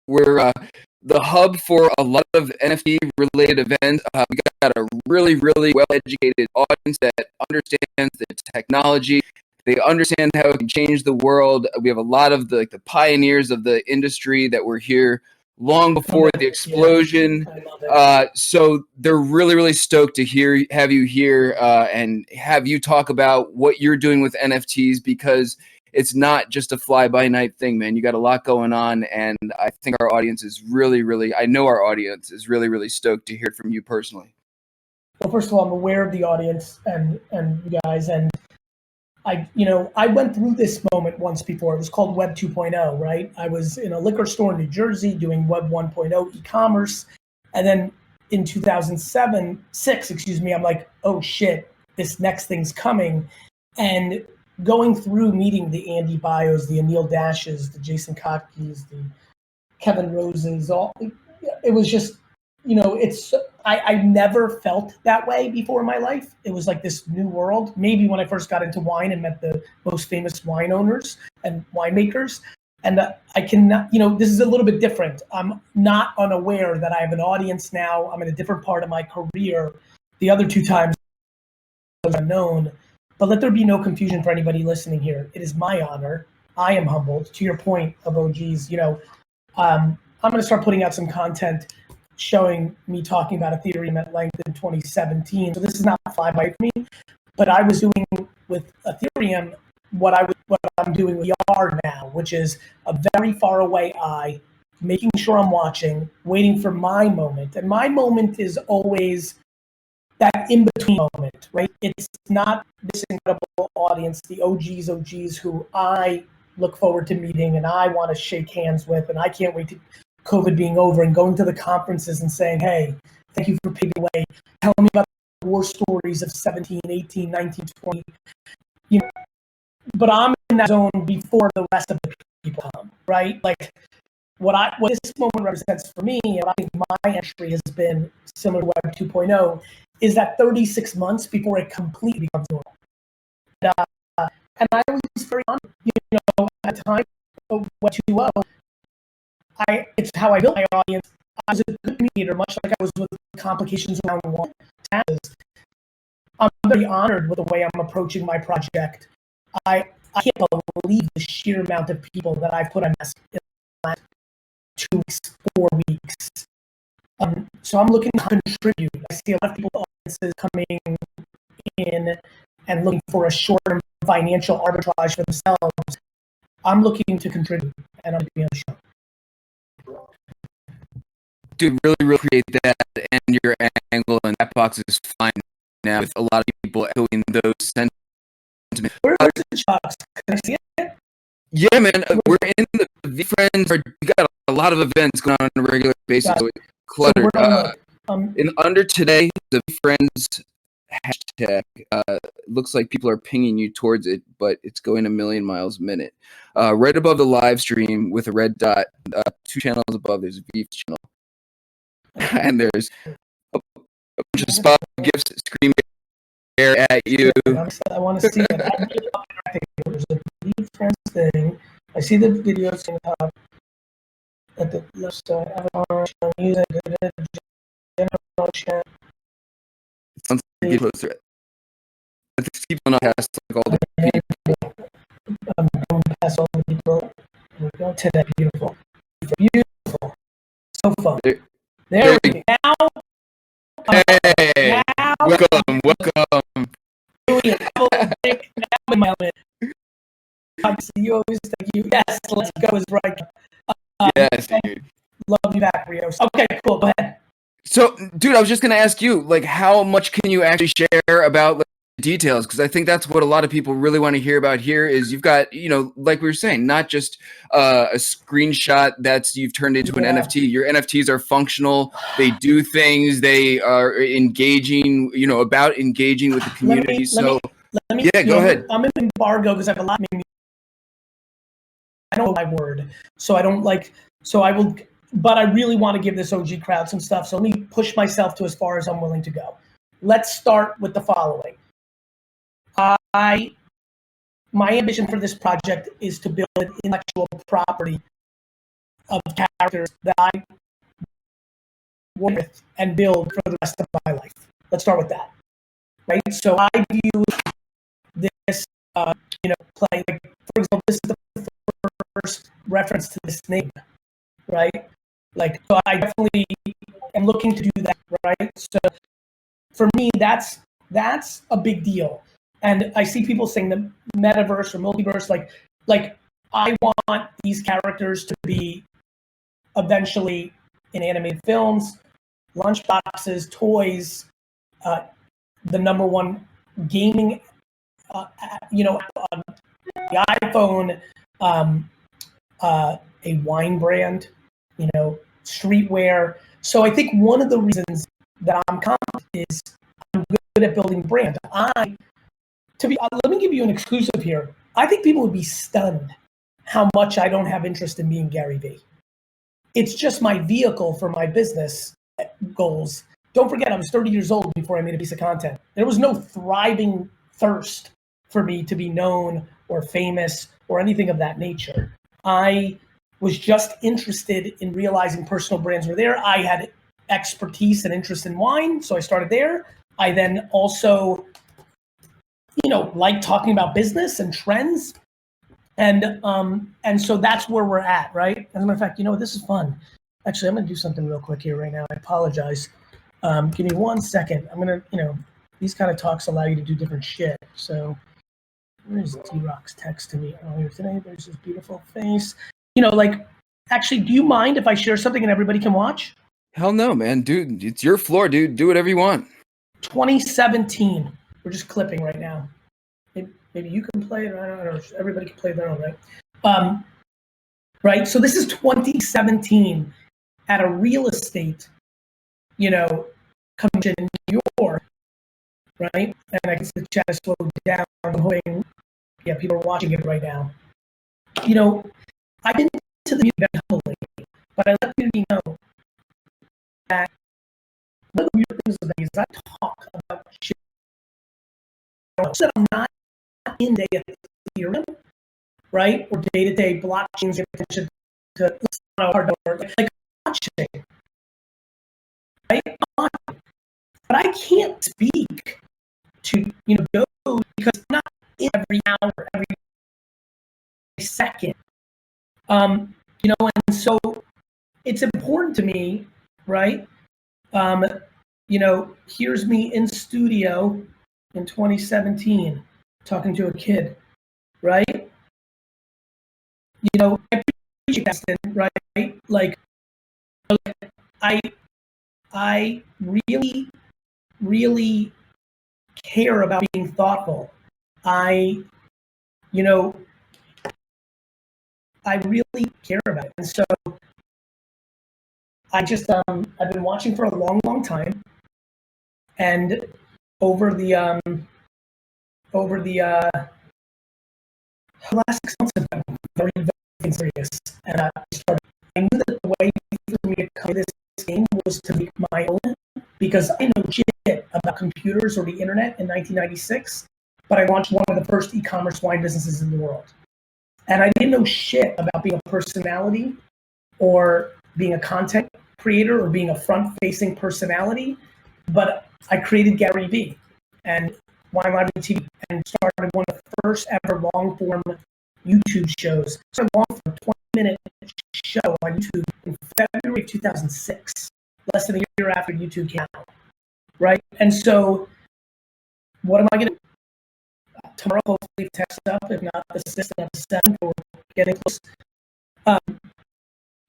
We're the hub for a lot of NFT related events. We got a really, really well educated audience that understands the technology. They understand how it can change the world. We have a lot of the pioneers of the industry that were here long before the explosion. So they're really, really stoked to have you here and have you talk about what you're doing with NFTs, because it's not just a fly-by-night thing, man. You got a lot going on, and I think our audience is I know our audience is really, really stoked to hear it from you personally. Well, first of all, I'm aware of the audience and you guys, and I went through this moment once before. It was called Web 2.0, right? I was in a liquor store in New Jersey doing Web 1.0 e-commerce. And then in 2006, I'm like, oh shit, this next thing's coming. And going through meeting the Andy Bios, the Anil Dashes, the Jason Kotkes, the Kevin Roses, it was just, I never felt that way before in my life. It was like this new world. Maybe when I first got into wine and met the most famous wine owners and winemakers. And I cannot, this is a little bit different. I'm not unaware that I have an audience now. I'm in a different part of my career. The other two times I was unknown. But let there be no confusion for anybody listening here. It is my honor. I am humbled. To your point of OGs, I'm going to start putting out some content showing me talking about Ethereum at length in 2017. So this is not fly by me, but I was doing with Ethereum what I'm doing with VR now, which is a very far away eye, making sure I'm watching, waiting for my moment. And my moment is always that in-between moment, right? It's not this incredible audience, the OGs who I look forward to meeting and I want to shake hands with, and I can't wait to COVID being over and going to the conferences and saying, hey, thank you for paving the way. Tell me about the war stories of 17, 18, 19, 20. But I'm in that zone before the rest of the people come, right? Like what this moment represents for me, and I think my entry has been similar to Web 2.0, is that 36 months before it completely becomes normal. And I was very honored, at the time of Web 2.0, it's how I built my audience. I was a good communicator, much like I was with complications around one. I'm very honored with the way I'm approaching my project. I can't believe the sheer amount of people that I've put on mask in the last 2 weeks, 4 weeks. So I'm looking to contribute. I see a lot of people, audiences coming in and looking for a short-term financial arbitrage for themselves. I'm looking to contribute, and I'm going to be on the show. Dude, really, really appreciate that, and your angle and that box is fine now with a lot of people echoing those sentiments. Where's the box? Can I see it? Yeah, man, we're in the VeeFriends. We got a lot of events going on a regular basis. So it's cluttered. In under today, the VeeFriends hashtag looks like people are pinging you towards it, but it's going a million miles a minute. Right above the live stream with a red dot, 2 channels above, there's a Veef channel. And there's a bunch of spot gifts screaming at you. I want to see it. There's a VeeFriends thing. I see the videos on the top. At the left side, avatar, music, general chat. It sounds like you're closer. But these people not past like all the people. I'm going past all the people. We're going to that beautiful. Beautiful. So fun. There we go. Now. Hey, now, welcome. You always thank you. Yes, let's go is right. Yes, dude. Love you back, Rios. Okay, cool. Go ahead. So, dude, I was just gonna ask you, like, how much can you actually share about like, details? Because I think that's what a lot of people really want to hear about here. Is you've got, like we were saying, not just a screenshot that's you've turned into an NFT. Your NFTs are functional. They do things. They are engaging. About engaging with the community. Let me, go ahead. I'm in embargo because I have a lot. I know my word, so I don't like. So I will. But I really want to give this OG crowd some stuff. So let me push myself to as far as I'm willing to go. Let's start with the following. My ambition for this project is to build an intellectual property of characters that I work with and build for the rest of my life. Let's start with that, right? So I view this, play, like, for example, this is the first reference to this name, right? Like, so I definitely am looking to do that, right? So for me, that's a big deal. And I see people saying the metaverse or multiverse, like I want these characters to be eventually in animated films, lunchboxes, toys, the number one gaming, the iPhone, a wine brand, streetwear. So I think one of the reasons that I'm confident is I'm good at building brand. Let me give you an exclusive here. I think people would be stunned how much I don't have interest in being Gary Vee. It's just my vehicle for my business goals. Don't forget, I was 30 years old before I made a piece of content. There was no thriving thirst for me to be known or famous or anything of that nature. I was just interested in realizing personal brands were there. I had expertise and interest in wine, so I started there. I then also, like talking about business and trends. And so that's where we're at, right? As a matter of fact, this is fun. Actually, I'm going to do something real quick here right now. I apologize. Give me 1 second. I'm going to, these kind of talks allow you to do different shit. So where's T-Rock's text to me earlier today? There's this beautiful face. Actually, do you mind if I share something and everybody can watch? Hell no, man. Dude, it's your floor, dude. Do whatever you want. 2017. We're just clipping right now. Maybe you can play it. I don't know. Everybody can play their own, right? Right. So this is 2017 at a real estate, convention in New York, right? And I guess the chat is slowed down. I'm hoping, people are watching it right now. I've been to the meeting very humbly, but I let the community know that one of the weird things is I talk about shit. So I'm not in day Ethereum, right? Or day-to-day blockchains, attention to hard work, like blockchain, right? But I can't speak to those because I'm not in every hour, every second. And so it's important to me, right? Here's me in studio in 2017 talking to a kid, right? I appreciate that, right? Like I really, really care about being thoughtful. I really care about it. And so I just, I've been watching for a long, long time. And over the last 6 months, I've been very, very serious. And I knew that the way for me to come to this game was to make my own, because I know shit about computers or the internet in 1996, but I launched one of the first e-commerce wine businesses in the world. And I didn't know shit about being a personality or being a content creator or being a front-facing personality, but I created Gary Vee and Wine Library TV and started one of the first ever long-form YouTube shows. So a long-form 20-minute show on YouTube in February of 2006, less than a year after YouTube came out, right? And so what am I going to do? Tomorrow, hopefully, text up, if not the 6th and the 7th, or getting close. I'm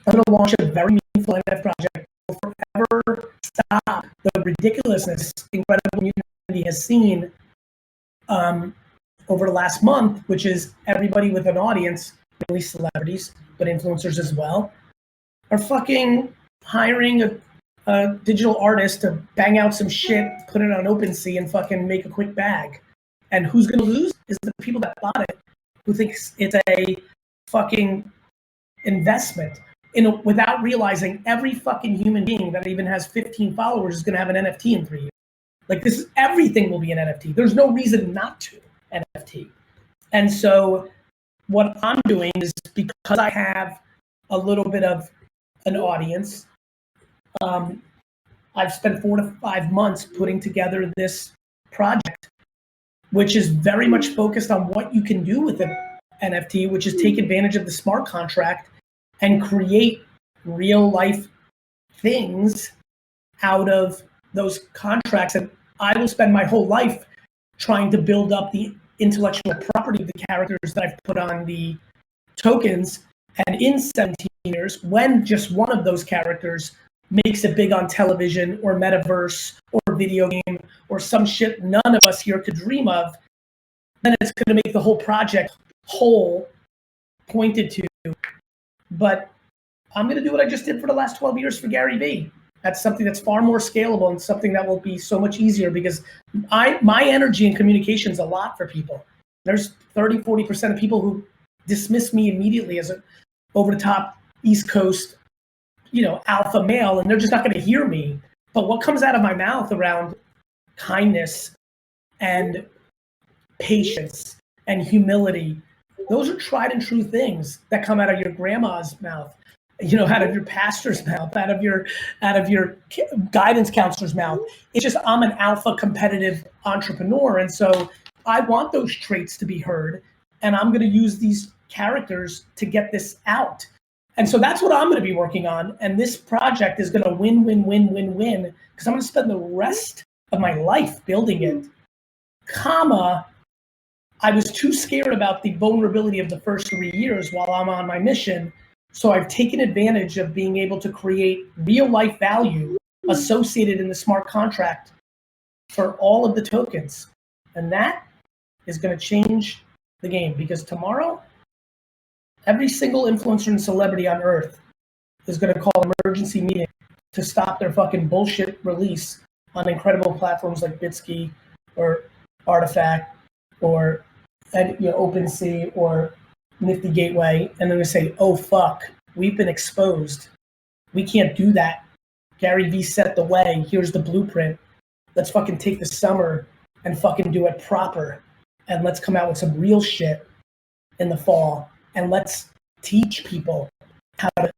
going to launch a very meaningful NFT project. Will forever stop the ridiculousness incredible community has seen over the last month, which is everybody with an audience, mainly celebrities, but influencers as well, are fucking hiring a digital artist to bang out some shit, put it on OpenSea, and fucking make a quick bag. And who's going to lose is the people that bought it, who thinks it's a fucking investment, without realizing every fucking human being that even has 15 followers is going to have an NFT in 3 years. Like, everything will be an NFT. There's no reason not to NFT. And so what I'm doing is, because I have a little bit of an audience. I've spent 4 to 5 months putting together this project, which is very much focused on what you can do with an NFT, which is take advantage of the smart contract and create real life things out of those contracts. And I will spend my whole life trying to build up the intellectual property of the characters that I've put on the tokens. And in 17 years, when just one of those characters makes it big on television or Metaverse or video game or some shit none of us here could dream of, then it's going to make the whole project whole pointed to. But I'm going to do what I just did for the last 12 years for Gary Vee. That's something that's far more scalable and something that will be so much easier because my energy and communication is a lot for people. There's 30, 40% of people who dismiss me immediately as an over-the-top East Coast, alpha male, and they're just not going to hear me. But what comes out of my mouth around kindness and patience and humility, those are tried and true things that come out of your grandma's mouth, out of your pastor's mouth, out of your guidance counselor's mouth. It's just, I'm an alpha competitive entrepreneur. And so I want those traits to be heard. And I'm going to use these characters to get this out. And so that's what I'm going to be working on. And this project is going to win, win, win, win, win, because I'm going to spend the rest of my life building it. I was too scared about the vulnerability of the first 3 years while I'm on my mission. So I've taken advantage of being able to create real life value associated in the smart contract for all of the tokens. And that is going to change the game, because tomorrow, every single influencer and celebrity on earth is going to call an emergency meeting to stop their fucking bullshit release on incredible platforms like Bitsky or Artifact or OpenSea or Nifty Gateway, and then they say, oh fuck, we've been exposed. We can't do that. Gary Vee set the way. Here's the blueprint. Let's fucking take the summer and fucking do it proper. And let's come out with some real shit in the fall. And let's teach people how to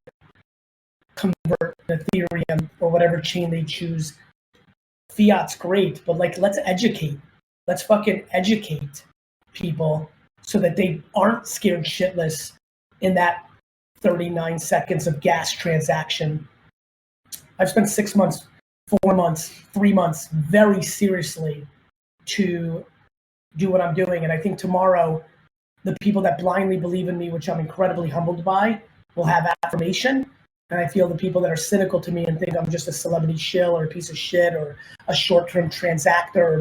convert Ethereum or whatever chain they choose. Fiat's great, but let's educate. Let's fucking educate people so that they aren't scared shitless in that 39 seconds of gas transaction. I've spent 6 months, 4 months, 3 months very seriously to do what I'm doing. And I think tomorrow, the people that blindly believe in me, which I'm incredibly humbled by, will have affirmation. And I feel the people that are cynical to me and think I'm just a celebrity shill or a piece of shit or a short-term transactor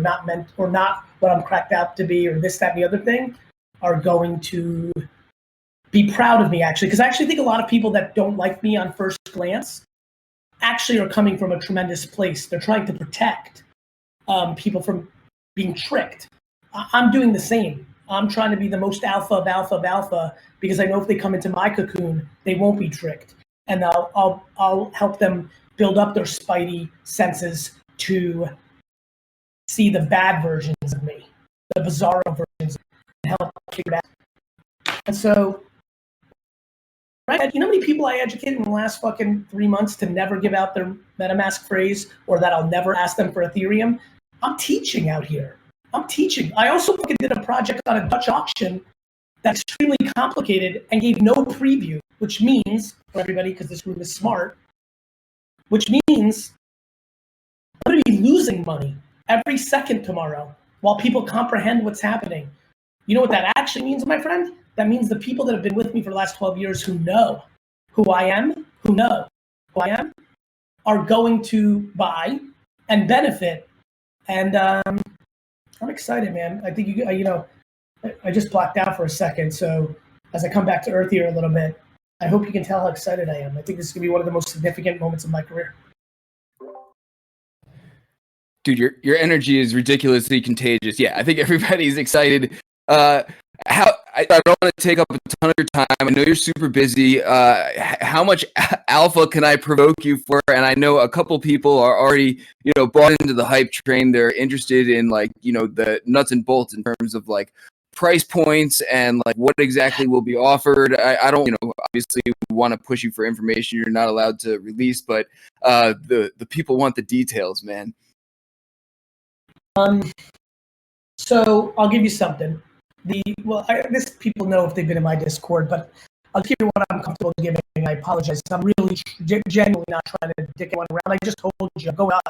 or not what I'm cracked out to be or this, that, and the other thing are going to be proud of me, actually. Because I actually think a lot of people that don't like me on first glance actually are coming from a tremendous place. They're trying to protect people from being tricked. I'm doing the same. I'm trying to be the most alpha of alpha of alpha because I know if they come into my cocoon, they won't be tricked. And I'll help them build up their spidey senses to see the bad versions of me, the bizarro versions, and help figure it out. And so, right, you know how many people I educated in the last fucking 3 months to never give out their MetaMask phrase or that I'll never ask them for Ethereum? I'm teaching out here. I'm teaching. I also fucking did a project on a Dutch auction that's extremely complicated and gave no preview, which means, for everybody, because this room is smart, which means I'm going to be losing money every second tomorrow while people comprehend what's happening. You know what that actually means, my friend? That means the people that have been with me for the last 12 years who know who I am, are going to buy and benefit. And I'm excited, man. I think I just blacked out for a second. So as I come back to earth here a little bit, I hope you can tell how excited I am. I think this is going to be one of the most significant moments of my career. Dude, your energy is ridiculously contagious. Yeah, I think everybody's excited. I don't want to take up a ton of your time. I know you're super busy. How much alpha can I provoke you for? And I know a couple people are already, bought into the hype train. They're interested in the nuts and bolts in terms of price points and like what exactly will be offered. I don't, obviously want to push you for information you're not allowed to release, but the people want the details, man. So I'll give you something. This people know if they've been in my Discord, but I'll give you what I'm comfortable giving. I apologize. I'm really genuinely not trying to dick anyone around. I just told you, go out.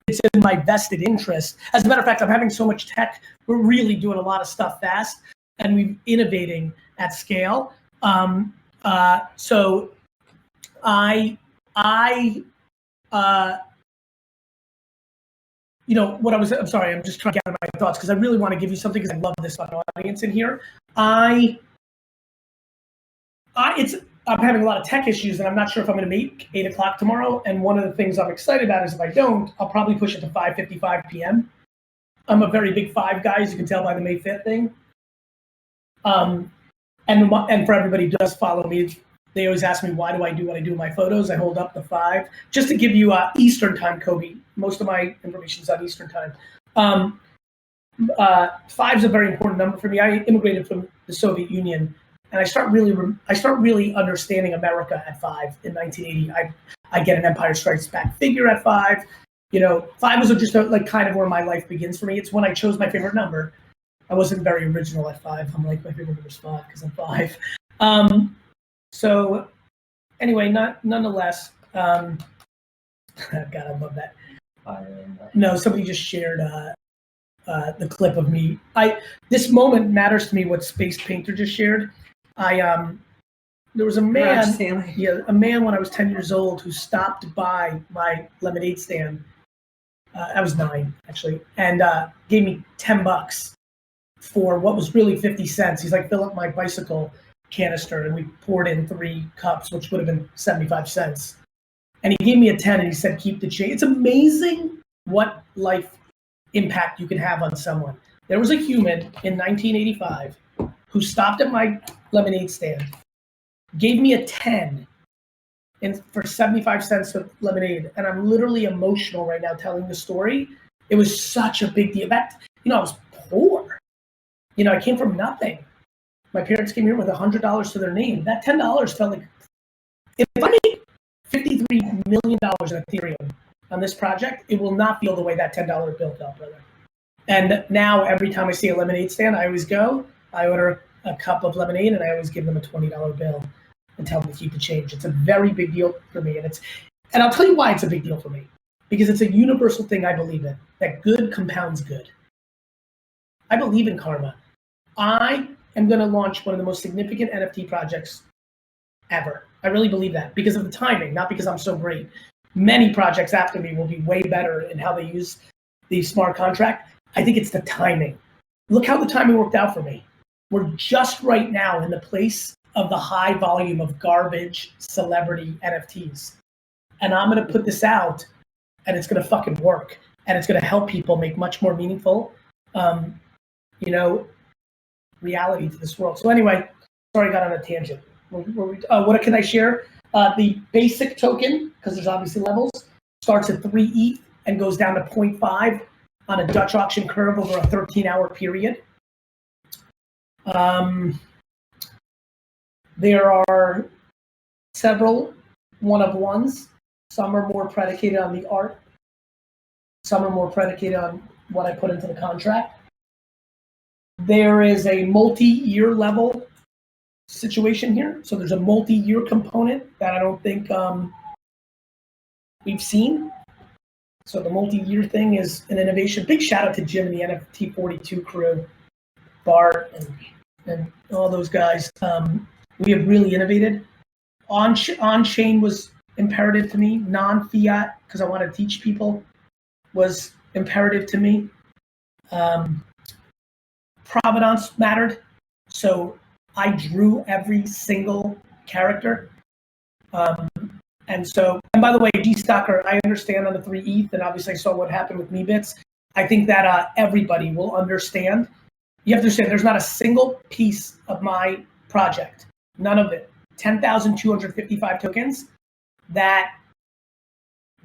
It's in my vested interest. As a matter of fact, I'm having so much tech. We're really doing a lot of stuff fast, and we're innovating at scale. So I'm sorry, I'm just trying to gather my thoughts because I really want to give you something because I love this fucking audience in here. I'm having a lot of tech issues and I'm not sure if I'm going to make 8 o'clock tomorrow. And one of the things I'm excited about is if I don't, I'll probably push it to 5:55 p.m. I'm a very big 5 guy, as you can tell by the May 5th thing. And for everybody who does follow me, they always ask me, why do I do what I do in my photos? I hold up the 5. Just to give you Eastern time, Kobe. Most of my information is on Eastern time. 5 is a very important number for me. I immigrated from the Soviet Union, and I start really understanding America at 5 in 1980. I get an Empire Strikes Back figure at 5. 5 was just like kind of where my life begins for me. It's when I chose my favorite number. I wasn't very original at 5. I'm like, my favorite number is 5 because I'm 5. So anyway, nonetheless, God, I love that. No, somebody just shared the clip of me. This moment matters to me. What Space Painter just shared. There was a man, a man when I was 10 years old who stopped by my lemonade stand. I was 9 actually, and gave me $10 for what was really 50 cents. He's like, fill up my bicycle canister, and we poured in 3 cups, which would have been 75 cents. And he gave me a 10 and he said, keep the change. It's amazing what life impact you can have on someone. There was a human in 1985 who stopped at my lemonade stand, gave me a 10 for 75 cents of lemonade. And I'm literally emotional right now telling the story. It was such a big deal. I was poor. I came from nothing. My parents came here with $100 to their name. That $10 felt like, if I make $53 million in Ethereum on this project, it will not feel the way that $10 bill felt, brother. And now every time I see a lemonade stand, I always go, I order a cup of lemonade, and I always give them a $20 bill and tell them to keep the change. It's a very big deal for me. And I'll tell you why it's a big deal for me. Because it's a universal thing I believe in, that good compounds good. I believe in karma. I am going to launch one of the most significant NFT projects ever. I really believe that because of the timing, not because I'm so great. Many projects after me will be way better in how they use the smart contract. I think it's the timing. Look how the timing worked out for me. We're just right now in the place of the high volume of garbage celebrity NFTs. And I'm going to put this out, and it's going to fucking work. And it's going to help people make much more meaningful, reality to this world. So anyway, sorry I got on a tangent. What can I share? The basic token, because there's obviously levels, starts at 3 ETH and goes down to 0.5 on a Dutch auction curve over a 13-hour period. There are several one-of-ones. Some are more predicated on the art. Some are more predicated on what I put into the contract. There is a multi-year level situation here. So there's a multi-year component that I don't think we've seen. So the multi-year thing is an innovation. Big shout out to Jim and the NFT 42 crew, Bart and all those guys. We have really innovated. On-chain was imperative to me. Non-fiat, because I want to teach people, was imperative to me. Provenance mattered. So I drew every single character. And by the way, G-Stocker, I understand on the 3 ETH, and obviously I saw what happened with MeBits. I think that everybody will understand. You have to understand there's not a single piece of my project, none of it, 10,255 tokens, that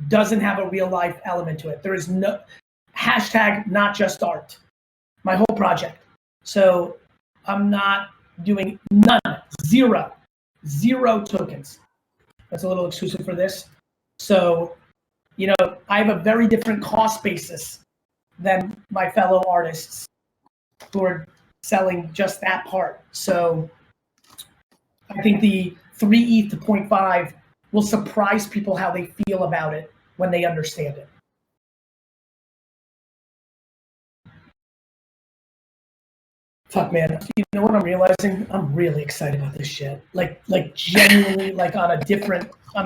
doesn't have a real life element to it. There is no hashtag not just art, my whole project. So I'm not doing none, zero tokens. That's a little exclusive for this. So, I have a very different cost basis than my fellow artists who are selling just that part. So I think the 3 ETH to 0.5 will surprise people how they feel about it when they understand it. Fuck, man. You know what I'm realizing? I'm really excited about this shit. Like genuinely, like I'm in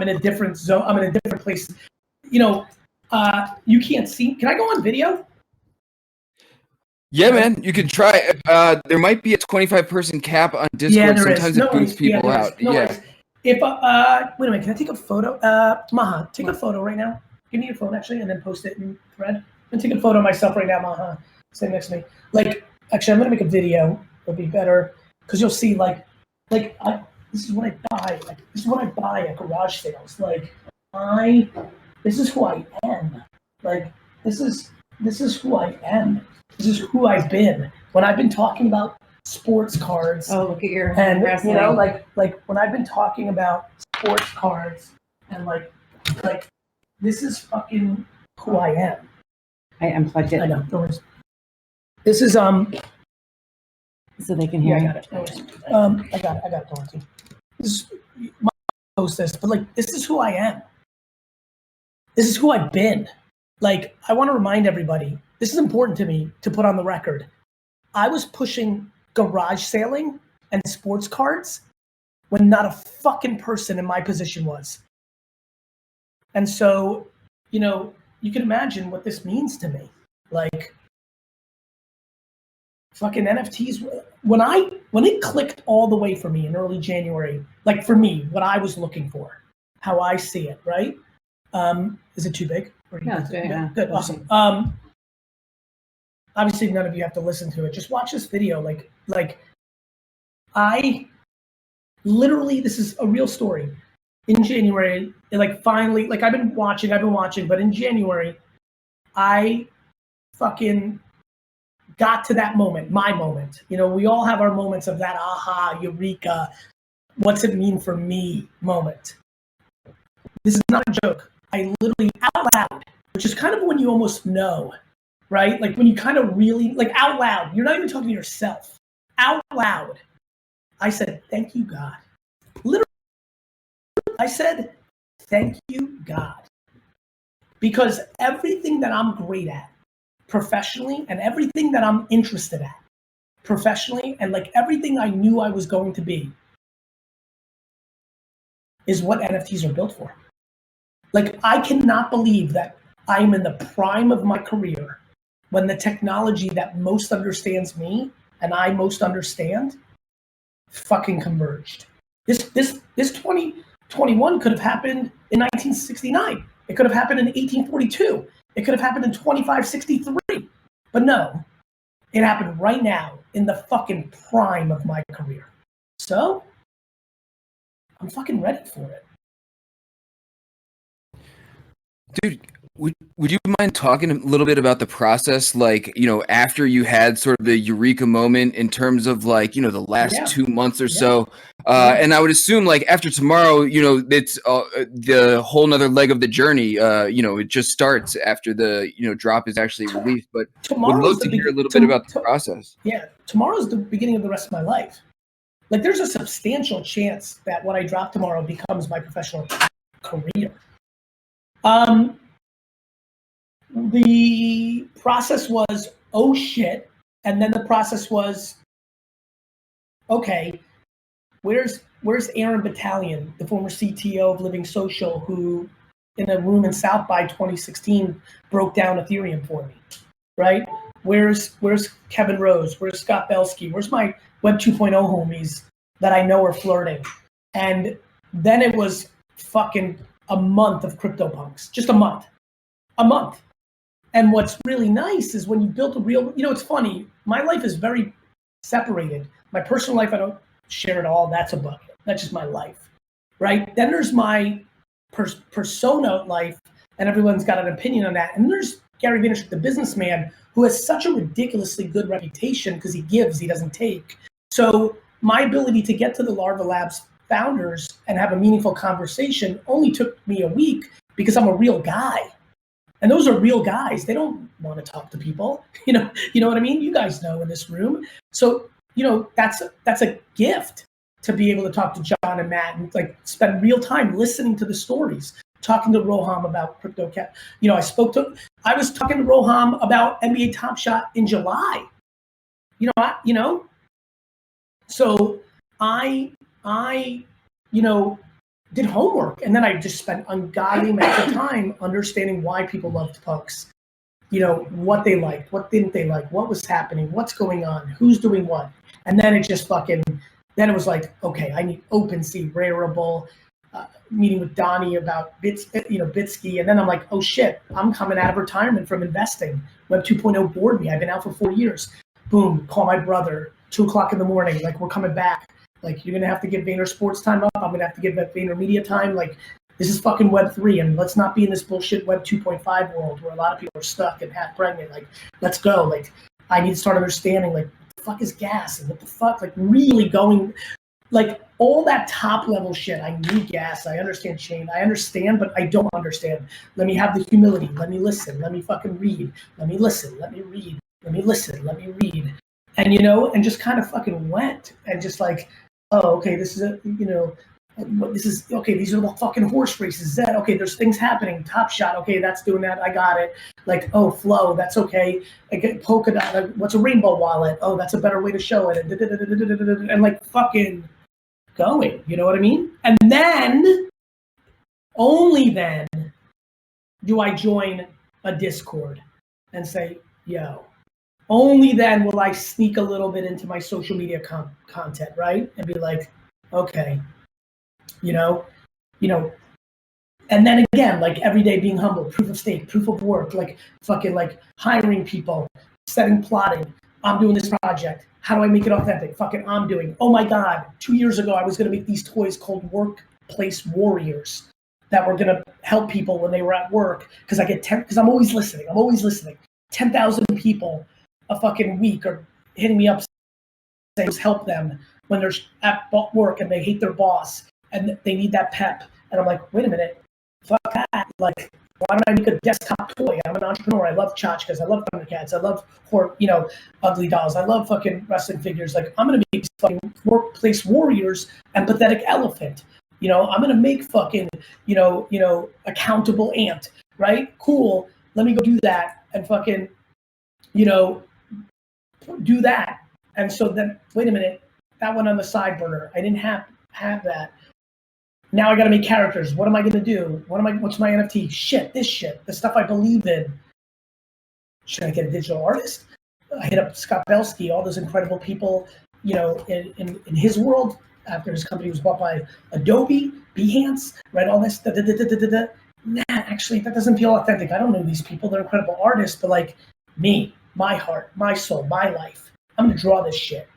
a different zone. I'm in a different place. You can't see. Can I go on video? Yeah, man, you could try. There might be a 25-person cap on Discord. Yeah, there Sometimes is. No it boots people out. No yeah. worries. If wait a minute, can I take a photo? Maha, take a photo right now. Give me your phone actually, and then post it in thread. I'm gonna take a photo of myself right now, Maha. Sit next to me. Actually, I'm gonna make a video. It'll be better because you'll see. This is what I buy. This is what I buy at garage sales. This is who I am. This is who I am. This is who I've been. When I've been talking about sports cards. Oh, look at your and wrestling. When I've been talking about sports cards and this is fucking who I am. I unplugged it. I know. No worries. This is so they can hear. I got it. No worries. I got it. Don't worry. This is my post this, but this is who I am. This is who I've been. I want to remind everybody. This is important to me to put on the record. I was pushing garage sailing and sports cards when not a fucking person in my position was. And so, you can imagine what this means to me. Fucking NFTs. When it clicked all the way for me in early January, for me, what I was looking for, how I see it, right? Is it too big? No, it's good. Yeah. Good, awesome. Obviously, none of you have to listen to it. Just watch this video. I literally, this is a real story. In January, finally, I've been watching, but in January, I fucking got to that moment, my moment. We all have our moments of that aha, eureka, what's it mean for me moment. This is not a joke. I literally out loud, which is kind of when you almost know, right? When you kind of really, out loud, you're not even talking to yourself. Out loud, I said, thank you, God. Literally, I said, thank you, God. Because everything that I'm great at professionally and everything that I'm interested at professionally and everything I knew I was going to be is what NFTs are built for. I cannot believe that I'm in the prime of my career when the technology that most understands me and I most understand fucking converged. This 2021 could have happened in 1969. It could have happened in 1842. It could have happened in 2563. But no, it happened right now in the fucking prime of my career. So I'm fucking ready for it. Dude, would you mind talking a little bit about the process, after you had sort of the eureka moment in terms of the last 2 months or so? And I would assume after tomorrow, it's the whole nother leg of the journey. It just starts after the, drop is actually released. But would love to hear a little bit about the process. Yeah, tomorrow's the beginning of the rest of my life. There's a substantial chance that what I drop tomorrow becomes my professional career. The process was, oh shit. And then the process was, okay, where's Aaron Battalion, the former CTO of Living Social, who in a room in South by 2016 broke down Ethereum for me, right? Where's Kevin Rose? Where's Scott Belsky? Where's my Web 2.0 homies that I know are flirting? And then it was fucking a month of CryptoPunks, just a month. And what's really nice is when you build a real, it's funny. My life is very separated. My personal life, I don't share at all. That's a bucket. That's just my life, right? Then there's my persona life, and everyone's got an opinion on that. And there's Gary Vaynerchuk, the businessman, who has such a ridiculously good reputation because he gives, he doesn't take. So my ability to get to the Larva Labs founders and have a meaningful conversation only took me a week because I'm a real guy. And those are real guys. They don't want to talk to people. You know what I mean? You guys know in this room. So, that's a gift to be able to talk to John and Matt and like spend real time listening to the stories, talking to Roham about crypto cap. I was talking to Roham about NBA Top Shot in July. So I did homework, and then I just spent ungodly amounts of time understanding why people loved punks. What they liked, what didn't they like, what was happening, what's going on, who's doing what. And then it just then it was like, okay, I need OpenSea, Rarible, meeting with Donnie about Bitsky. And then I'm like, oh shit, I'm coming out of retirement from investing. Web 2.0 bored me. I've been out for 4 years. Boom, call my brother, 2:00 in the morning. Like, we're coming back. Like, you're going to have to give Vayner Sports time up. I'm going to have to give that Vayner Media time. Like, this is fucking Web 3, and let's not be in this bullshit Web 2.5 world where a lot of people are stuck and half pregnant. Like, let's go. Like, I need to start understanding, like, what the fuck is gas? And what the fuck? Like, really going, like, all that top level shit. I need gas. I understand chain. I understand, but I don't understand. Let me have the humility. Let me listen. Let me fucking read. Let me listen. Let me read. Let me listen. Let me read. And, and just kind of fucking went and just like, oh, okay, this is okay, these are the fucking horse races. Okay, there's things happening. Top Shot, okay, that's doing that. I got it. Like, oh, Flow, that's okay. I get Polkadot. What's a rainbow wallet? Oh, that's a better way to show it. And like fucking going, you know what I mean? And then, only then, do I join a Discord and say, yo. Only then will I sneak a little bit into my social media content, right? And be like, okay, and then again, like every day being humble, proof of stake, proof of work, like fucking like hiring people, plotting. I'm doing this project. How do I make it authentic? Fucking I'm doing. Oh my God, 2 years ago, I was going to make these toys called Workplace Warriors that were going to help people when they were at work. Because because I'm always listening. 10,000 people a fucking week are hitting me up saying help them when they're at work and they hate their boss and they need that pep. And I'm like, wait a minute, fuck that. Like, why don't I make a desktop toy? I'm an entrepreneur. I love tchotchkes. I love Thundercats. I love ugly dolls. I love fucking wrestling figures. Like, I'm gonna make fucking Workplace Warriors and Pathetic Elephant. I'm gonna make fucking accountable ant. Right? Cool. Let me go do that and fucking do that. And so then, wait a minute, that went on the side burner. I didn't have that. Now I got to make characters. What am I going to do? What's my NFT? This shit, the stuff I believe in. Should I get a digital artist? I hit up Scott Belsky, all those incredible people, in his world after his company was bought by Adobe, Behance, right? All this, Nah, actually, that doesn't feel authentic. I don't know these people. They're incredible artists, but like me, my heart, my soul, my life. I'm going to draw this shit.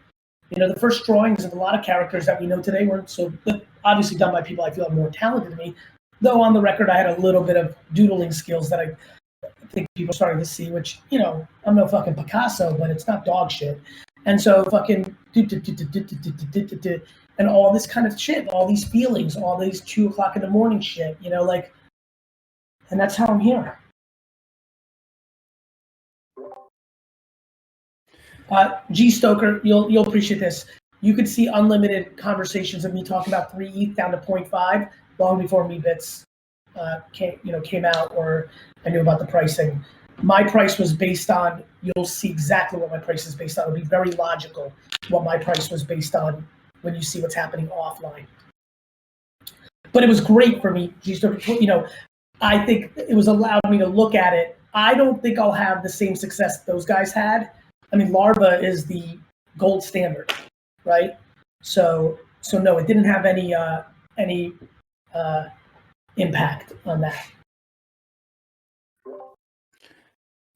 The first drawings of a lot of characters that we know today weren't so obviously done by people I feel are more talented than me. Though on the record, I had a little bit of doodling skills that I think people are starting to see, which, I'm no fucking Picasso, but it's not dog shit. And so fucking and all this kind of shit, all these feelings, all these 2:00 in the morning shit, and that's how I'm here. G Stoker, you'll appreciate this. You could see unlimited conversations of me talking about 3 ETH down to 0.5 long before MeBits came out, or I knew about the pricing. My price was based on, you'll see exactly what my price is based on. It'll be very logical what my price was based on when you see what's happening offline. But it was great for me, G Stoker. I think it was allowed me to look at it. I don't think I'll have the same success those guys had. I mean, Larva is the gold standard, right? So no, it didn't have any impact on that.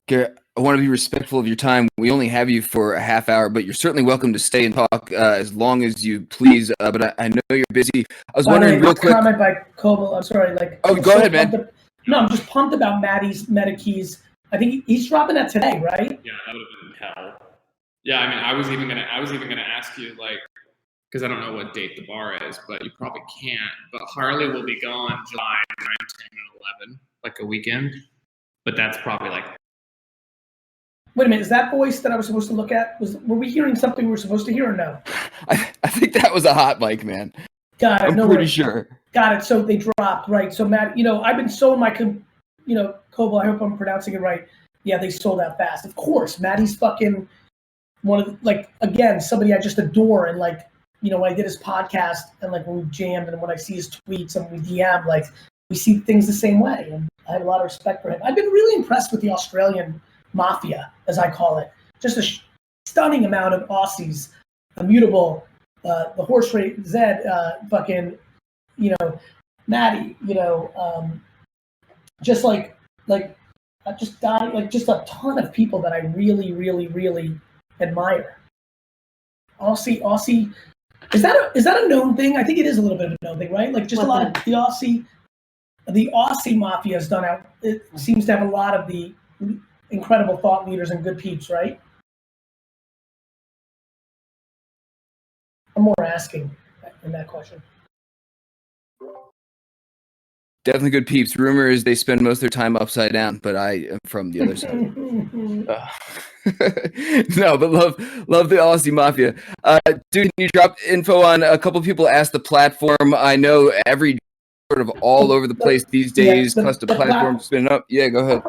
Garrett, I want to be respectful of your time. We only have you for a half hour, but you're certainly welcome to stay and talk as long as you please. But I know you're busy. I was wondering real quick. Comment by Kobo. I'm sorry. Go ahead, man. No, I'm just pumped about Maddie's MetaKeys. I think he's dropping that today, right? Yeah, that would have been hell. Yeah, I mean, I was even gonna ask you, like, because I don't know what date the bar is, but you probably can't. But Harley will be gone July 9, 10, and 11, like a weekend. But that's probably like. Wait a minute, is that voice that I was supposed to look at? Were we hearing something we were supposed to hear or no? I think that was a hot mic, man. Got it. I'm pretty sure. Got it. So they dropped, right? So Matt, I've been so in my, Koval, I hope I'm pronouncing it right. Yeah, they sold out fast. Of course, Maddie's fucking one of again, somebody I just adore, and when I did his podcast and when we jammed and when I see his tweets and we DM, we see things the same way, and I have a lot of respect for him. I've been really impressed with the Australian mafia, as I call it. Just a stunning amount of Aussies, Immutable, the horse race, Zed, Maddie, just just dying, just a ton of people that I really, really, really admire. Aussie, is that a known thing? I think it is a little bit of a known thing, right? A lot of the Aussie mafia has done out. It seems to have a lot of the incredible thought leaders and good peeps, right? I'm more asking in that question. Definitely good peeps. Rumor is they spend most of their time upside down, but I am from the other side. No, but love the Aussie Mafia. Dude, can you drop info on a couple of people asked the platform? I know every sort of all over the place these days. Custom platforms spinning up. Yeah, go ahead.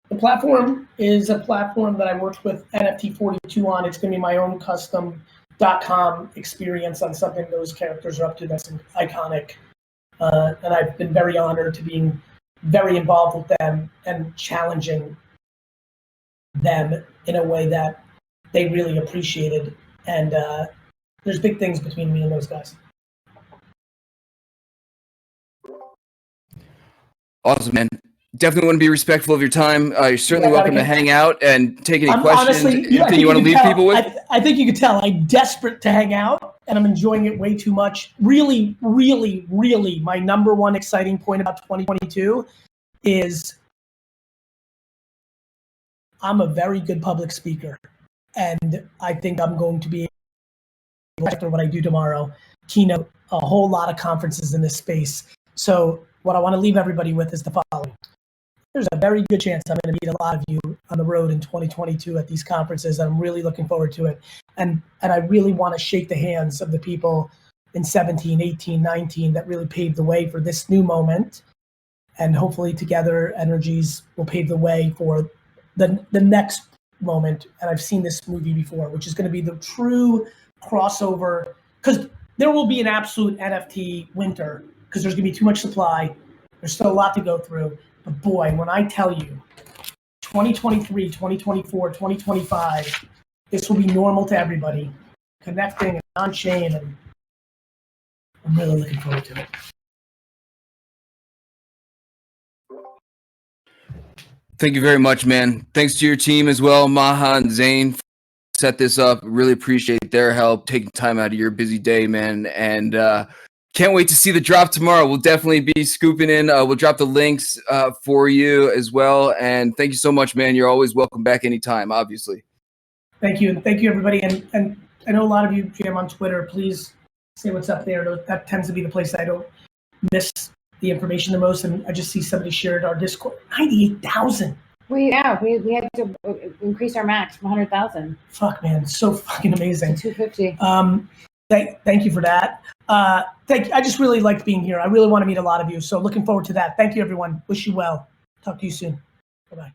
The platform is a platform that I worked with NFT42 on. It's going to be my own custom.com experience on something those characters are up to that's iconic. And I've been very honored to being very involved with them and challenging them in a way that they really appreciated. And there's big things between me and those guys. Awesome, man. Definitely want to be respectful of your time. You're certainly welcome to hang out and take any questions. Honestly, anything you want to leave people with? I think you could tell I'm desperate to hang out, and I'm enjoying it way too much. Really, really, really, my number one exciting point about 2022 is I'm a very good public speaker, and I think I'm going to be able, after what I do tomorrow, keynote a whole lot of conferences in this space. So what I want to leave everybody with is the following. There's a very good chance I'm going to meet a lot of you on the road in 2022 at these conferences. I'm really looking forward to it. And I really want to shake the hands of the people in 17, 18, 19 that really paved the way for this new moment. And hopefully together energies will pave the way for the next moment. And I've seen this movie before, which is going to be the true crossover, because there will be an absolute NFT winter because there's going to be too much supply. There's still a lot to go through. But boy, when I tell you 2023, 2024, 2025, this will be normal to everybody, connecting and on-chain, and I'm really looking forward to it. Thank you very much, man. Thanks to your team as well, Maha and Zane, for set this up. Really appreciate their help, taking time out of your busy day, man. And can't wait to see the drop tomorrow. We'll definitely be scooping in. We'll drop the links for you as well. And thank you so much, man. You're always welcome back anytime, obviously. Thank you. Thank you, everybody. And I know a lot of you jam on Twitter. Please say what's up there. That tends to be the place I don't miss the information the most. And I just see somebody shared our Discord. 98,000. We had to increase our max from 100,000. Fuck, man. So fucking amazing. 250. Thank you for that. I just really liked being here. I really want to meet a lot of you. So looking forward to that. Thank you, everyone. Wish you well. Talk to you soon. Bye-bye.